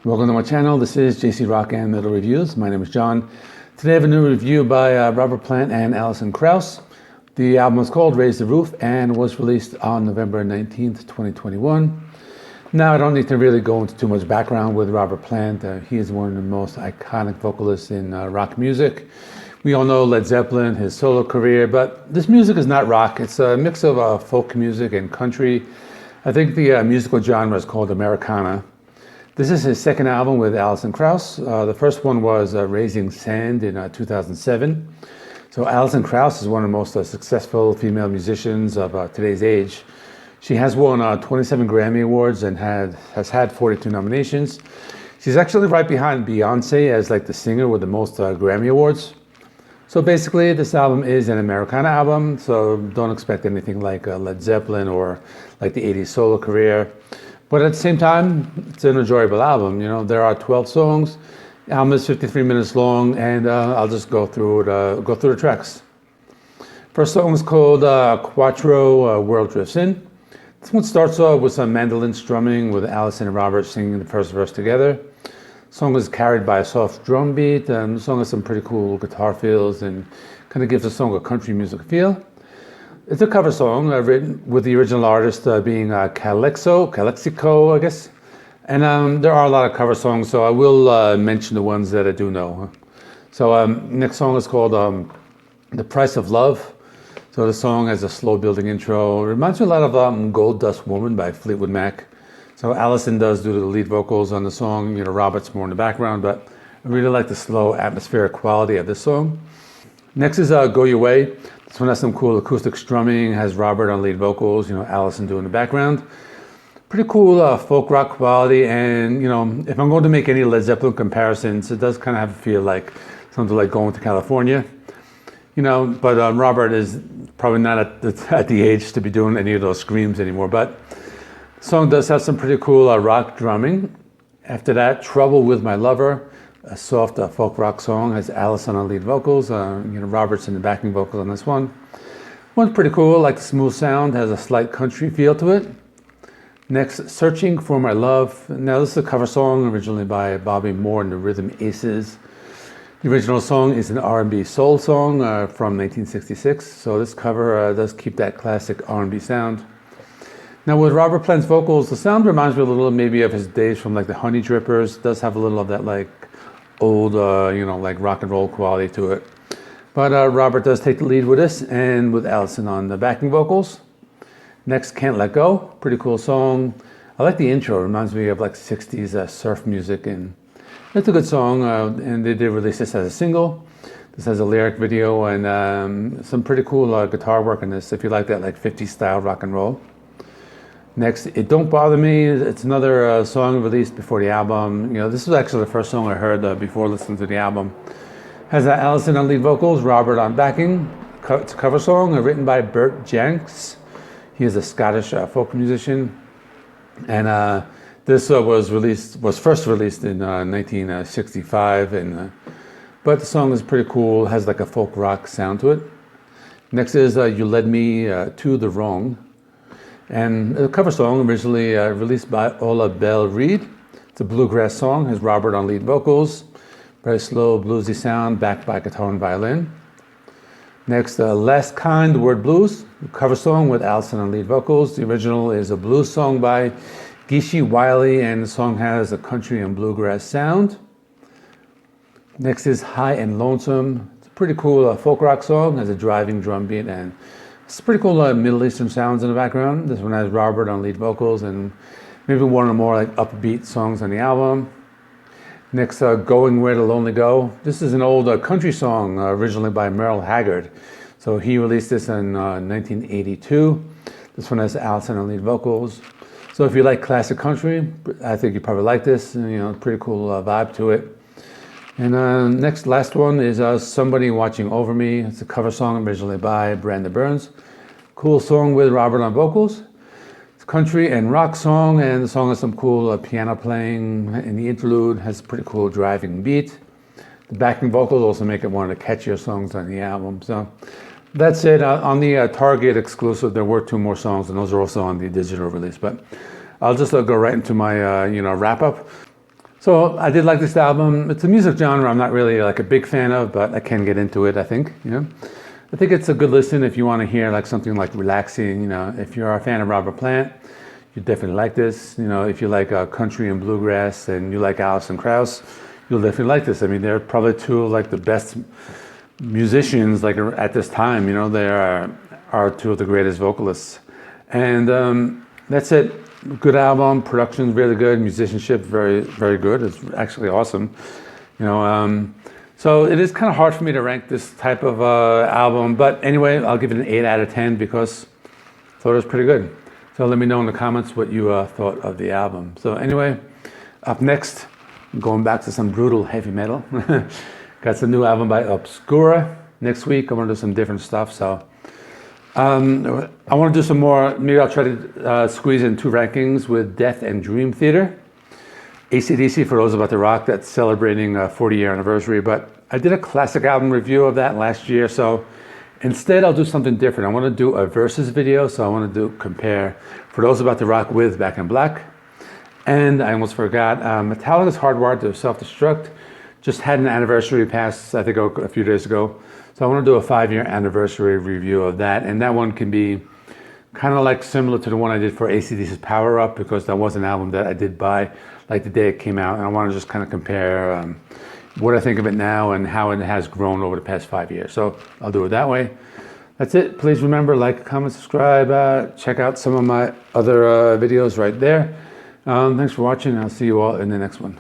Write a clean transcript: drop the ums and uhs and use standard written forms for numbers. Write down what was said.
Welcome to my channel. This is JC Rock and Metal Reviews. My name is John. Today I have a new review by Robert Plant and Alison Krauss. The album is called Raise the Roof and was released on November 19th, 2021. Now I don't need to really go into too much background with Robert Plant. He is one of the most iconic vocalists in rock music. We all know Led Zeppelin, his solo career, but this music is not rock. It's a mix of folk music and country. I think the musical genre is called Americana. This is his second album with Alison Krauss. The first one was Raising Sand in 2007. So Alison Krauss is one of the most successful female musicians of today's age. She has won 27 Grammy Awards and has had 42 nominations. She's actually right behind Beyonce as like the singer with the most Grammy Awards. So basically this album is an Americana album, so don't expect anything like Led Zeppelin or like the 80s solo career. But at the same time, it's an enjoyable album. You know, there are 12 songs. The album is 53 minutes long, and I'll just go through the tracks. First song is called Quattro, World Drifts In. This one starts off with some mandolin strumming with Alison and Robert singing the first verse together. The song is carried by a soft drum beat, and the song has some pretty cool guitar fills and kind of gives the song a country music feel. It's a cover song written with the original artist being Calexico, I guess. And there are a lot of cover songs, so I will mention the ones that I do know. So next song is called The Price of Love. So the song has a slow building intro. It reminds me a lot of Gold Dust Woman by Fleetwood Mac. So Alison does do the lead vocals on the song. You know, Robert's more in the background, but I really like the slow atmospheric quality of this song. Next is Go Your Way. This one has some cool acoustic strumming, has Robert on lead vocals, you know, Alison doing the background. Pretty cool folk rock quality, and you know, if I'm going to make any Led Zeppelin comparisons, it does kind of have a feel like something like Going to California. You know, but Robert is probably not at the age to be doing any of those screams anymore, but the song does have some pretty cool rock drumming. After that, Trouble With My Lover, a soft folk rock song, has Alison on lead vocals. You know, Robert's in the backing vocals on this one. One's pretty cool, like the smooth sound, has a slight country feel to it. Next, Searching For My Love. Now this is a cover song originally by Bobby Moore and the Rhythm Aces. The original song is an R&B soul song from 1966, so this cover does keep that classic R&B sound. Now with Robert Plant's vocals, the sound reminds me a little maybe of his days from like the Honey Drippers. It does have a little of that like old, you know, like rock and roll quality to it. But Robert does take the lead with this and with Alison on the backing vocals. Next, Can't Let Go. Pretty cool song. I like the intro. It reminds me of like 60s surf music, and it's a good song. And they did release this as a single. This has a lyric video and some pretty cool guitar work in this if you like that like 50s style rock and roll. Next, It Don't Bother Me. It's another song released before the album. You know, this was actually the first song I heard before listening to the album. Has Alison on lead vocals, Robert on backing. It's a cover song written by Bert Jansch. He is a Scottish folk musician, and this was first released in 1965. But the song is pretty cool. It has like a folk rock sound to it. Next is You Led Me to the Wrong. And a cover song originally released by Ola Belle Reed. It's a bluegrass song, has Robert on lead vocals. Very slow bluesy sound backed by guitar and violin. Next, Last Kind, Word Blues, a cover song with Alison on lead vocals. The original is a blues song by Geeshie Wiley, and the song has a country and bluegrass sound. Next is High and Lonesome. It's a pretty cool folk rock song, has a driving drum beat and it's pretty cool Middle Eastern sounds in the background. This one has Robert on lead vocals and maybe one of the more like upbeat songs on the album. Next, Going Where the Lonely Go. This is an old country song originally by Merle Haggard. So he released this in 1982. This one has Alison on lead vocals. So if you like classic country, I think you probably like this. You know, pretty cool vibe to it. And last one is Somebody Watching Over Me. It's a cover song originally by Brandon Burns. Cool song with Robert on vocals. It's a country and rock song, and the song has some cool piano playing, and the interlude has a pretty cool driving beat. The backing vocals also make it one of the catchier songs on the album. So that's it. On the Target exclusive, there were 2 more songs, and those are also on the digital release. But I'll just go right into my wrap up. So I did like this album. It's a music genre I'm not really like a big fan of, but I can get into it, I think. I think it's a good listen if you want to hear like something like relaxing. If you're a fan of Robert Plant, you definitely like this. If you like country and bluegrass and you like Alison Krauss, you'll definitely like this. I mean, they're probably two of like the best musicians like at this time. They are two of the greatest vocalists. And that's it. Good album, production's really good, musicianship very, very good. It's actually awesome. So it is kind of hard for me to rank this type of album, but anyway, I'll give it an 8 out of 10 because I thought it was pretty good. So let me know in the comments what you thought of the album. So anyway, up next, I'm going back to some brutal heavy metal. Got some new album by Obscura. Next week, I want to do some different stuff. So I want to do some more. Maybe I'll try to squeeze in 2 rankings with Death and Dream Theater. AC/DC, for those about to rock, that's celebrating a 40-year anniversary. But I did a classic album review of that last year. So instead, I'll do something different. I want to do a versus video. So I want to compare For Those About to Rock with Back in Black. And I almost forgot, Metallica's Hardwired to Self-Destruct just had an anniversary pass, I think, a few days ago. So I want to do a 5-year anniversary review of that. And that one can be kind of like similar to the one I did for AC/DC's Power Up, because that was an album that I did buy like the day it came out. And I want to just kind of compare what I think of it now and how it has grown over the past 5 years. So I'll do it that way. That's it. Please remember, like, comment, subscribe. Check out some of my other videos right there. Thanks for watching. I'll see you all in the next one.